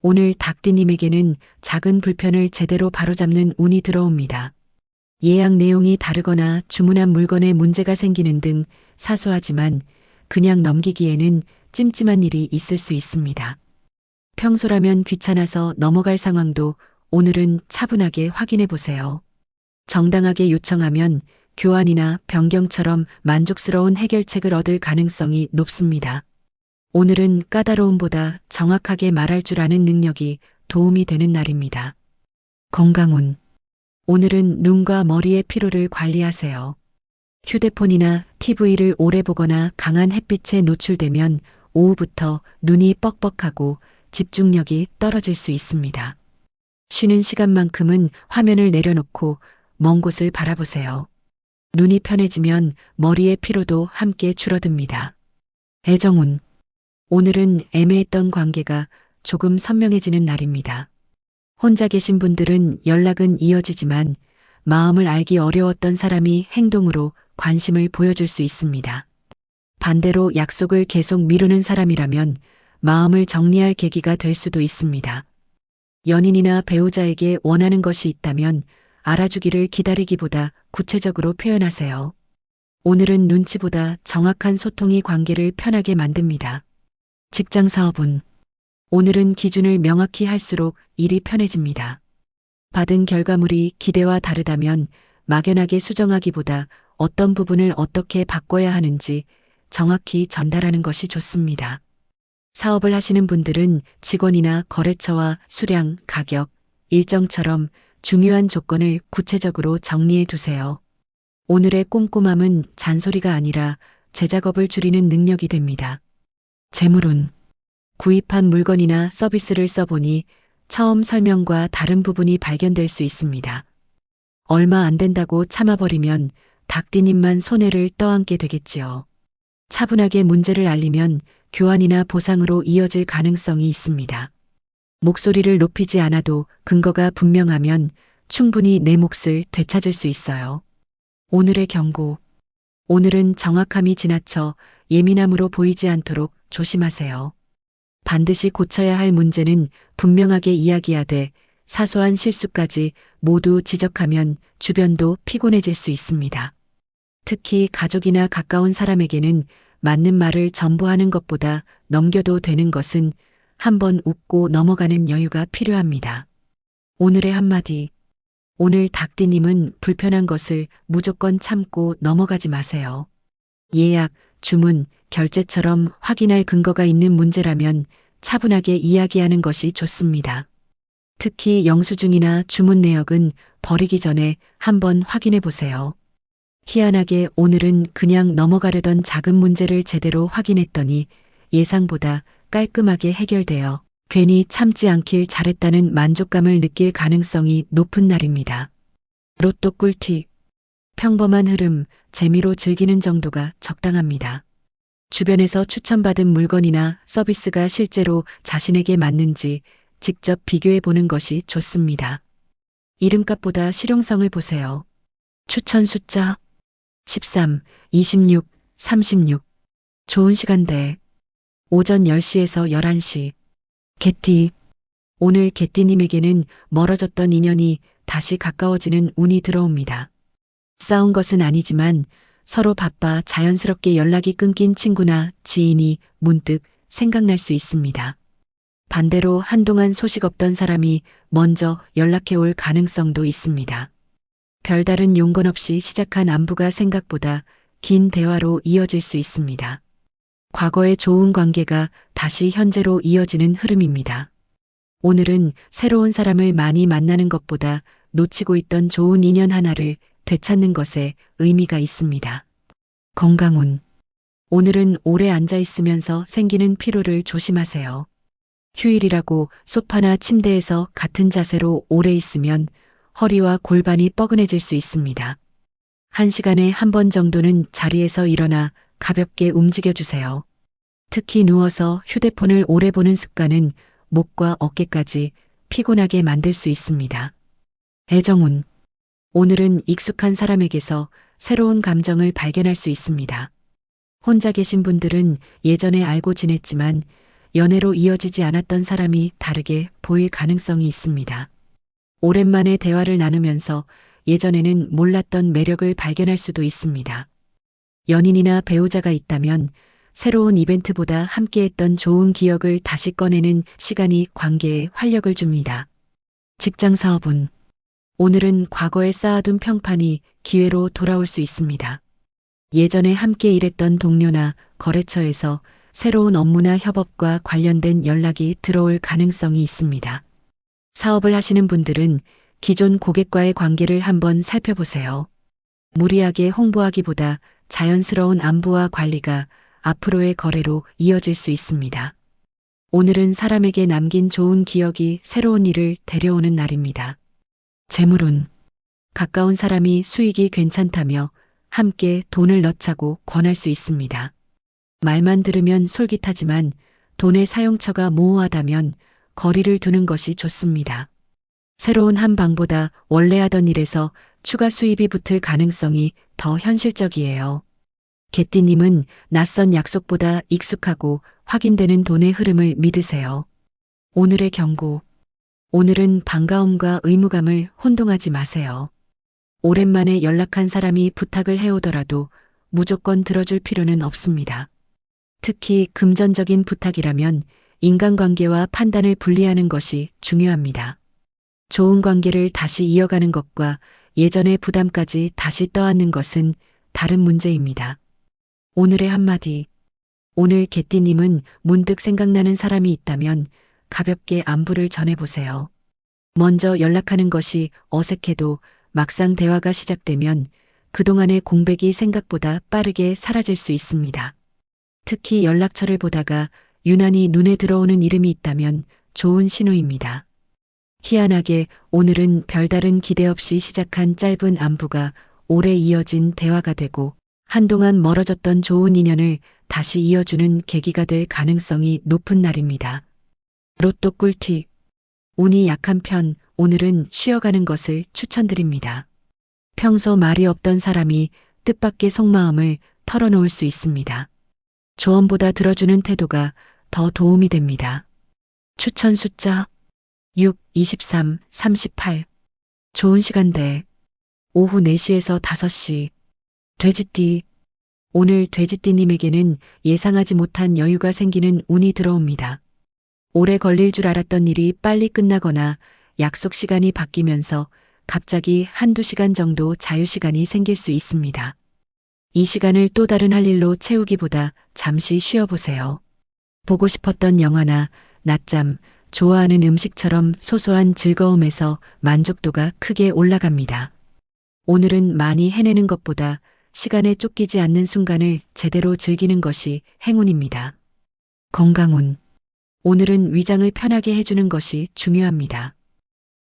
오늘 닭띠님에게는 작은 불편을 제대로 바로잡는 운이 들어옵니다. 예약 내용이 다르거나 주문한 물건에 문제가 생기는 등 사소하지만 그냥 넘기기에는 찜찜한 일이 있을 수 있습니다. 평소라면 귀찮아서 넘어갈 상황도 오늘은 차분하게 확인해 보세요. 정당하게 요청하면 교환이나 변경처럼 만족스러운 해결책을 얻을 가능성이 높습니다. 오늘은 까다로움보다 정확하게 말할 줄 아는 능력이 도움이 되는 날입니다. 건강운. 오늘은 눈과 머리의 피로를 관리하세요. 휴대폰이나 TV를 오래 보거나 강한 햇빛에 노출되면 오후부터 눈이 뻑뻑하고 집중력이 떨어질 수 있습니다. 쉬는 시간만큼은 화면을 내려놓고 먼 곳을 바라보세요. 눈이 편해지면 머리의 피로도 함께 줄어듭니다. 애정운. 오늘은 애매했던 관계가 조금 선명해지는 날입니다. 혼자 계신 분들은 연락은 이어지지만 마음을 알기 어려웠던 사람이 행동으로 관심을 보여줄 수 있습니다. 반대로 약속을 계속 미루는 사람이라면 마음을 정리할 계기가 될 수도 있습니다. 연인이나 배우자에게 원하는 것이 있다면 알아주기를 기다리기보다 구체적으로 표현하세요. 오늘은 눈치보다 정확한 소통이 관계를 편하게 만듭니다. 직장 사업운. 오늘은 기준을 명확히 할수록 일이 편해집니다. 받은 결과물이 기대와 다르다면 막연하게 수정하기보다 어떤 부분을 어떻게 바꿔야 하는지 정확히 전달하는 것이 좋습니다. 사업을 하시는 분들은 직원이나 거래처와 수량, 가격, 일정처럼 중요한 조건을 구체적으로 정리해 두세요. 오늘의 꼼꼼함은 잔소리가 아니라 제 작업을 줄이는 능력이 됩니다. 재물운. 구입한 물건이나 서비스를 써보니 처음 설명과 다른 부분이 발견될 수 있습니다. 얼마 안 된다고 참아버리면 닭띠님만 손해를 떠안게 되겠지요. 차분하게 문제를 알리면 교환이나 보상으로 이어질 가능성이 있습니다. 목소리를 높이지 않아도 근거가 분명하면 충분히 내 몫을 되찾을 수 있어요. 오늘의 경고. 오늘은 정확함이 지나쳐 예민함으로 보이지 않도록 조심하세요. 반드시 고쳐야 할 문제는 분명하게 이야기하되 사소한 실수까지 모두 지적하면 주변도 피곤해질 수 있습니다. 특히 가족이나 가까운 사람에게는 맞는 말을 전부 하는 것보다 넘겨도 되는 것은 한번 웃고 넘어가는 여유가 필요합니다. 오늘의 한마디. 오늘 닭띠님은 불편한 것을 무조건 참고 넘어가지 마세요. 예약, 주문, 결제처럼 확인할 근거가 있는 문제라면 차분하게 이야기하는 것이 좋습니다. 특히 영수증이나 주문 내역은 버리기 전에 한번 확인해 보세요. 희한하게 오늘은 그냥 넘어가려던 작은 문제를 제대로 확인했더니 예상보다 깔끔하게 해결되어 괜히 참지 않길 잘했다는 만족감을 느낄 가능성이 높은 날입니다. 로또 꿀팁. 평범한 흐름, 재미로 즐기는 정도가 적당합니다. 주변에서 추천받은 물건이나 서비스가 실제로 자신에게 맞는지 직접 비교해 보는 것이 좋습니다. 이름값보다 실용성을 보세요. 추천 숫자 13, 26, 36. 좋은 시간대. 오전 10시에서 11시. 개띠. 오늘 개띠님에게는 멀어졌던 인연이 다시 가까워지는 운이 들어옵니다. 싸운 것은 아니지만 서로 바빠 자연스럽게 연락이 끊긴 친구나 지인이 문득 생각날 수 있습니다. 반대로 한동안 소식 없던 사람이 먼저 연락해 올 가능성도 있습니다. 별다른 용건 없이 시작한 안부가 생각보다 긴 대화로 이어질 수 있습니다. 과거의 좋은 관계가 다시 현재로 이어지는 흐름입니다. 오늘은 새로운 사람을 많이 만나는 것보다 놓치고 있던 좋은 인연 하나를 되찾는 것에 의미가 있습니다. 건강운. 오늘은 오래 앉아 있으면서 생기는 피로를 조심하세요. 휴일이라고 소파나 침대에서 같은 자세로 오래 있으면 허리와 골반이 뻐근해질 수 있습니다. 1시간에 한 번 정도는 자리에서 일어나 가볍게 움직여주세요. 특히 누워서 휴대폰을 오래 보는 습관은 목과 어깨까지 피곤하게 만들 수 있습니다. 애정운. 오늘은 익숙한 사람에게서 새로운 감정을 발견할 수 있습니다. 혼자 계신 분들은 예전에 알고 지냈지만 연애로 이어지지 않았던 사람이 다르게 보일 가능성이 있습니다. 오랜만에 대화를 나누면서 예전에는 몰랐던 매력을 발견할 수도 있습니다. 연인이나 배우자가 있다면 새로운 이벤트보다 함께했던 좋은 기억을 다시 꺼내는 시간이 관계에 활력을 줍니다. 직장 사업은 오늘은 과거에 쌓아둔 평판이 기회로 돌아올 수 있습니다. 예전에 함께 일했던 동료나 거래처에서 새로운 업무나 협업과 관련된 연락이 들어올 가능성이 있습니다. 사업을 하시는 분들은 기존 고객과의 관계를 한번 살펴보세요. 무리하게 홍보하기보다 자연스러운 안부와 관리가 앞으로의 거래로 이어질 수 있습니다. 오늘은 사람에게 남긴 좋은 기억이 새로운 일을 데려오는 날입니다. 재물운 가까운 사람이 수익이 괜찮다며 함께 돈을 넣자고 권할 수 있습니다. 말만 들으면 솔깃하지만 돈의 사용처가 모호하다면 거리를 두는 것이 좋습니다. 새로운 한 방보다 원래 하던 일에서 추가 수입이 붙을 가능성이 더 현실적이에요. 개띠님은 낯선 약속보다 익숙하고 확인되는 돈의 흐름을 믿으세요. 오늘의 경고. 오늘은 반가움과 의무감을 혼동하지 마세요. 오랜만에 연락한 사람이 부탁을 해오더라도 무조건 들어줄 필요는 없습니다. 특히 금전적인 부탁이라면 인간관계와 판단을 분리하는 것이 중요합니다. 좋은 관계를 다시 이어가는 것과 예전의 부담까지 다시 떠안는 것은 다른 문제입니다. 오늘의 한마디. 오늘 개띠님은 문득 생각나는 사람이 있다면 가볍게 안부를 전해보세요. 먼저 연락하는 것이 어색해도 막상 대화가 시작되면 그동안의 공백이 생각보다 빠르게 사라질 수 있습니다. 특히 연락처를 보다가 유난히 눈에 들어오는 이름이 있다면 좋은 신호입니다. 희한하게 오늘은 별다른 기대 없이 시작한 짧은 안부가 오래 이어진 대화가 되고 한동안 멀어졌던 좋은 인연을 다시 이어주는 계기가 될 가능성이 높은 날입니다. 로또 꿀팁. 운이 약한 편, 오늘은 쉬어가는 것을 추천드립니다. 평소 말이 없던 사람이 뜻밖의 속마음을 털어놓을 수 있습니다. 조언보다 들어주는 태도가 더 도움이 됩니다. 추천 숫자 6, 23, 38. 좋은 시간대 오후 4시에서 5시. 돼지띠. 오늘 돼지띠님에게는 예상하지 못한 여유가 생기는 운이 들어옵니다. 오래 걸릴 줄 알았던 일이 빨리 끝나거나 약속 시간이 바뀌면서 갑자기 한두 시간 정도 자유시간이 생길 수 있습니다. 이 시간을 또 다른 할 일로 채우기보다 잠시 쉬어보세요. 보고 싶었던 영화나 낮잠, 좋아하는 음식처럼 소소한 즐거움에서 만족도가 크게 올라갑니다. 오늘은 많이 해내는 것보다 시간에 쫓기지 않는 순간을 제대로 즐기는 것이 행운입니다. 건강운. 오늘은 위장을 편하게 해주는 것이 중요합니다.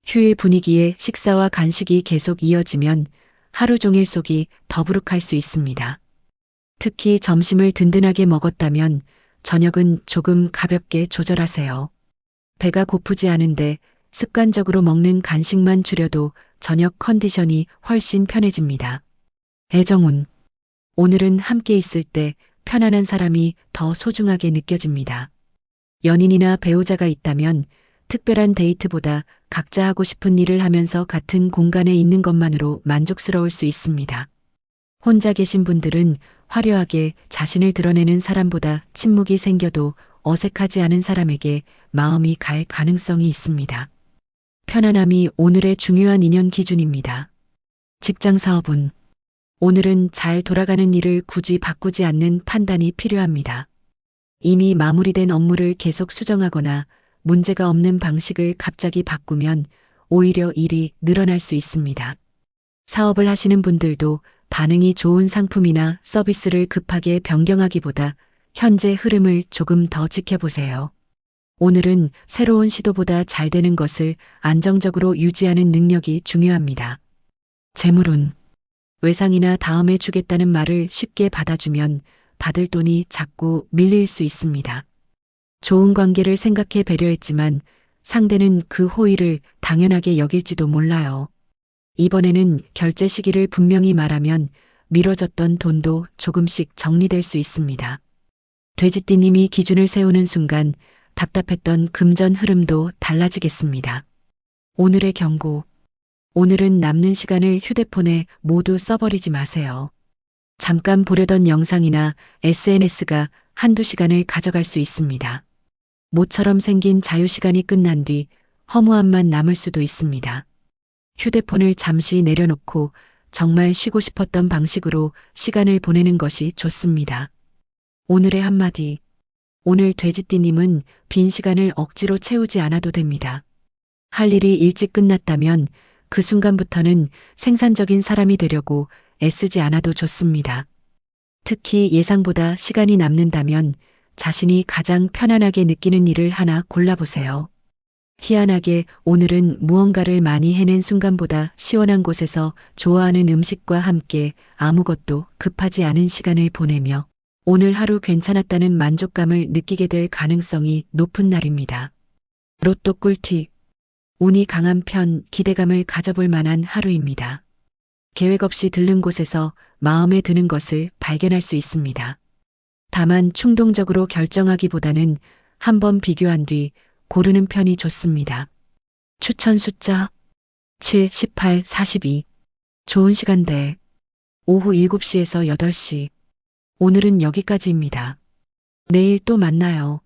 휴일 분위기에 식사와 간식이 계속 이어지면 하루 종일 속이 더부룩할 수 있습니다. 특히 점심을 든든하게 먹었다면 저녁은 조금 가볍게 조절하세요. 배가 고프지 않은데 습관적으로 먹는 간식만 줄여도 저녁 컨디션이 훨씬 편해집니다. 애정운. 오늘은 함께 있을 때 편안한 사람이 더 소중하게 느껴집니다. 연인이나 배우자가 있다면 특별한 데이트보다 각자 하고 싶은 일을 하면서 같은 공간에 있는 것만으로 만족스러울 수 있습니다. 혼자 계신 분들은 화려하게 자신을 드러내는 사람보다 침묵이 생겨도 어색하지 않은 사람에게 마음이 갈 가능성이 있습니다. 편안함이 오늘의 중요한 인연 기준입니다. 직장 사업은 오늘은 잘 돌아가는 일을 굳이 바꾸지 않는 판단이 필요합니다. 이미 마무리된 업무를 계속 수정하거나 문제가 없는 방식을 갑자기 바꾸면 오히려 일이 늘어날 수 있습니다. 사업을 하시는 분들도 반응이 좋은 상품이나 서비스를 급하게 변경하기보다 현재 흐름을 조금 더 지켜보세요. 오늘은 새로운 시도보다 잘 되는 것을 안정적으로 유지하는 능력이 중요합니다. 재물운. 외상이나 다음에 주겠다는 말을 쉽게 받아주면 받을 돈이 자꾸 밀릴 수 있습니다. 좋은 관계를 생각해 배려했지만 상대는 그 호의를 당연하게 여길지도 몰라요. 이번에는 결제 시기를 분명히 말하면 미뤄졌던 돈도 조금씩 정리될 수 있습니다. 돼지띠님이 기준을 세우는 순간 답답했던 금전 흐름도 달라지겠습니다. 오늘의 경고. 오늘은 남는 시간을 휴대폰에 모두 써버리지 마세요. 잠깐 보려던 영상이나 SNS가 한두 시간을 가져갈 수 있습니다. 모처럼 생긴 자유시간이 끝난 뒤 허무함만 남을 수도 있습니다. 휴대폰을 잠시 내려놓고 정말 쉬고 싶었던 방식으로 시간을 보내는 것이 좋습니다. 오늘의 한마디. 오늘 돼지띠님은 빈 시간을 억지로 채우지 않아도 됩니다. 할 일이 일찍 끝났다면 그 순간부터는 생산적인 사람이 되려고 애쓰지 않아도 좋습니다. 특히 예상보다 시간이 남는다면 자신이 가장 편안하게 느끼는 일을 하나 골라보세요. 희한하게 오늘은 무언가를 많이 해낸 순간보다 시원한 곳에서 좋아하는 음식과 함께 아무것도 급하지 않은 시간을 보내며 오늘 하루 괜찮았다는 만족감을 느끼게 될 가능성이 높은 날입니다. 로또 꿀팁. 운이 강한 편 기대감을 가져볼 만한 하루입니다. 계획 없이 들른 곳에서 마음에 드는 것을 발견할 수 있습니다. 다만 충동적으로 결정하기보다는 한번 비교한 뒤 고르는 편이 좋습니다. 추천 숫자 7, 18, 42. 좋은 시간대 오후 7시에서 8시. 오늘은 여기까지입니다. 내일 또 만나요.